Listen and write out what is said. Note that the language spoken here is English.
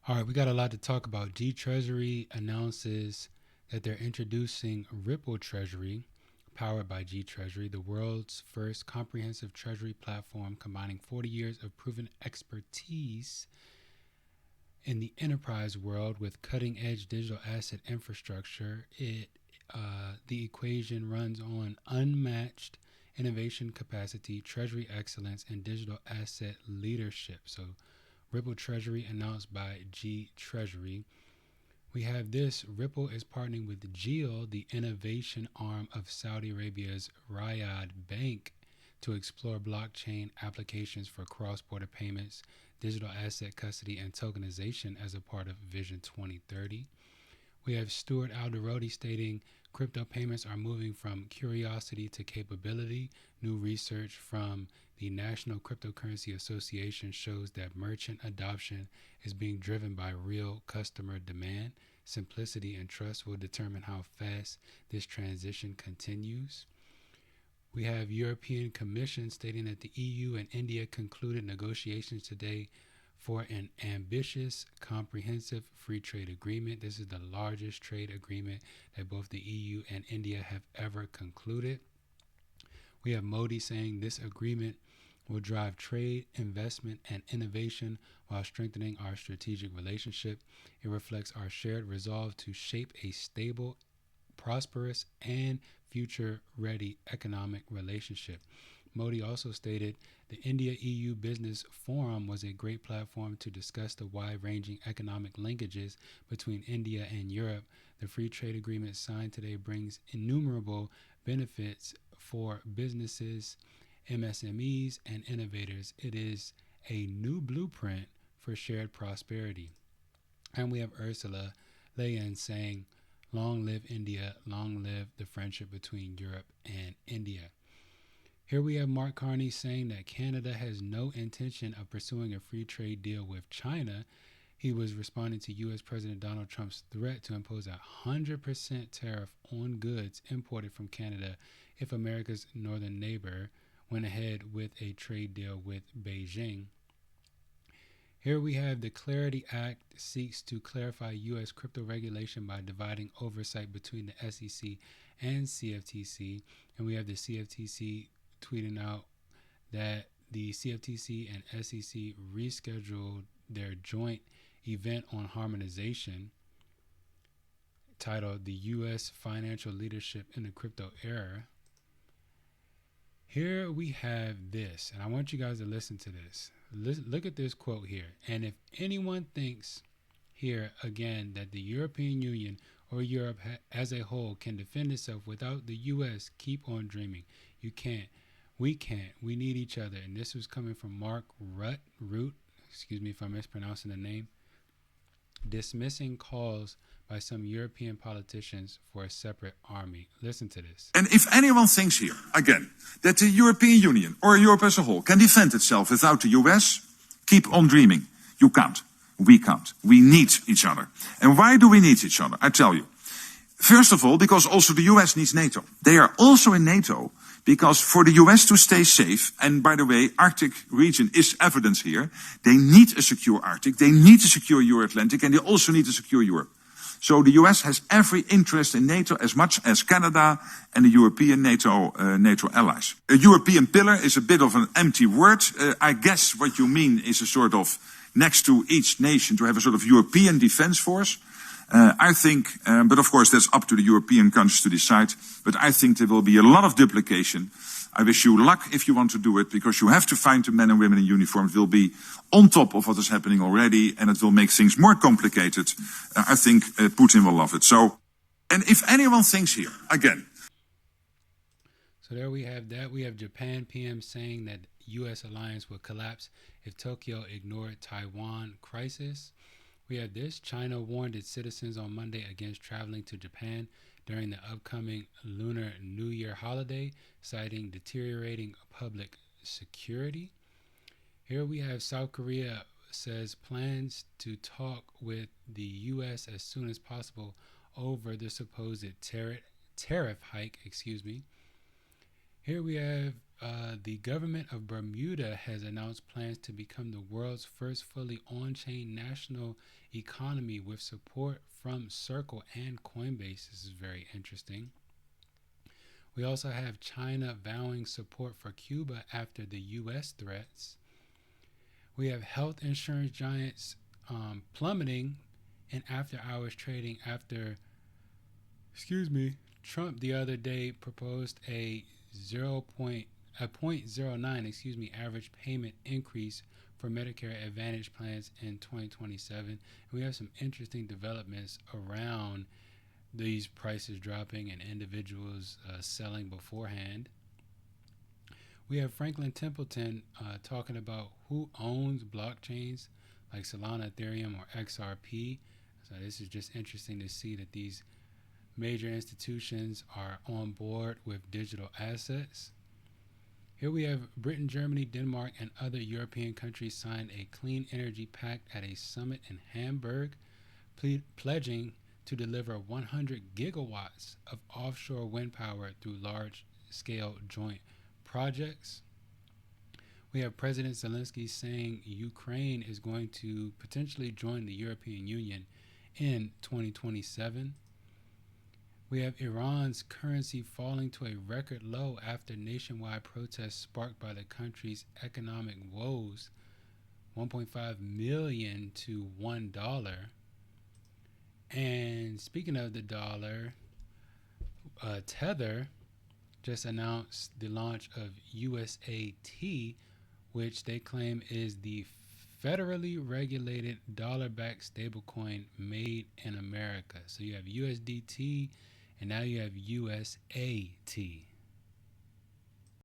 All right, we got a lot to talk about. GTreasury announces that they're introducing Ripple Treasury, powered by GTreasury, the world's first comprehensive treasury platform combining 40 years of proven expertise in the enterprise world with cutting-edge digital asset infrastructure. The equation runs on unmatched innovation capacity, treasury excellence, and digital asset leadership. So Ripple Treasury announced by GTreasury. We have this. Ripple is partnering with Jeel, the innovation arm of Saudi Arabia's Riyad Bank, to explore blockchain applications for cross-border payments, digital asset custody, and tokenization as a part of Vision 2030. We have Stuart Alderodi stating crypto payments are moving from curiosity to capability. New research from the National Cryptocurrency Association shows that merchant adoption is being driven by real customer demand. Simplicity and trust will determine how fast this transition continues. We have European Commission stating that the EU and India concluded negotiations today for an ambitious, comprehensive free trade agreement. This is the largest trade agreement that both the EU and India have ever concluded. We have Modi saying this agreement will drive trade, investment, and innovation while strengthening our strategic relationship. It reflects our shared resolve to shape a stable, prosperous, and future-ready economic relationship. Modi also stated the India-EU Business Forum was a great platform to discuss the wide-ranging economic linkages between India and Europe. The free trade agreement signed today brings innumerable benefits for businesses, MSMEs, and innovators. It is a new blueprint for shared prosperity. And we have Ursula Leyen saying, long live India, long live the friendship between Europe and India. Here we have Mark Carney saying that Canada has no intention of pursuing a free trade deal with China. He was responding to U.S. President Donald Trump's threat to impose a 100% tariff on goods imported from Canada if America's northern neighbor went ahead with a trade deal with Beijing. Here we have the Clarity Act seeks to clarify U.S. crypto regulation by dividing oversight between the SEC and CFTC. And we have the CFTC tweeting out that the CFTC and SEC rescheduled their joint event on harmonization titled The U.S. Financial Leadership in the Crypto Era. Here we have this, and I want you guys to listen to this. Look at this quote here. And if anyone thinks here again that the European Union or Europe as a whole can defend itself without the U.S., keep on dreaming. You can't. We can't. We need each other. And this was coming from Mark Root, excuse me if I'm mispronouncing the name, dismissing calls by some European politicians for a separate army. Listen to this. And if anyone thinks here, again, that the European Union or Europe as a whole can defend itself without the US, keep on dreaming. You can't. We can't. We need each other. And why do we need each other? I tell you. First of all, because also the US needs NATO. They are also in NATO because for the US to stay safe, and by the way, Arctic region is evidence here, they need a secure Arctic, they need a secure Euro-Atlantic, and they also need a secure Europe. So the US has every interest in NATO as much as Canada and the European NATO allies. A European pillar is a bit of an empty word. I guess what you mean is a sort of next to each nation to have a sort of European defense force. I think, but of course that's up to the European countries to decide, but I think there will be a lot of duplication. I wish you luck if you want to do it, because you have to find the men and women in uniform. It will be on top of what is happening already, and it will make things more complicated. I think Putin will love it. So, and if anyone thinks here, again. So there we have that. We have Japan PM saying that U.S. alliance will collapse if Tokyo ignored Taiwan crisis. We have this. China warned its citizens on Monday against traveling to Japan during the upcoming Lunar New Year holiday, citing deteriorating public security. Here we have South Korea says plans to talk with the U.S. as soon as possible over the supposed tariff hike. Here we have the government of Bermuda has announced plans to become the world's first fully on-chain national economy with support from Circle and Coinbase. This is very interesting. We also have China vowing support for Cuba after the U.S. threats. We have health insurance giants plummeting in after-hours trading after, Trump the other day proposed a 0.09 average payment increase for Medicare Advantage plans in 2027. And we have some interesting developments around these prices dropping and individuals selling beforehand. We have Franklin Templeton talking about who owns blockchains like Solana, Ethereum, or XRP. So this is just interesting to see that these major institutions are on board with digital assets. Here we have Britain, Germany, Denmark, and other European countries signed a clean energy pact at a summit in Hamburg, pledging to deliver 100 gigawatts of offshore wind power through large-scale joint projects. We have President Zelensky saying Ukraine is going to potentially join the European Union in 2027. We have Iran's currency falling to a record low after nationwide protests sparked by the country's economic woes, 1.5 million to $1. And speaking of the dollar, Tether just announced the launch of USAT, which they claim is the federally regulated dollar-backed stablecoin made in America. So you have USDT, and now you have USAT.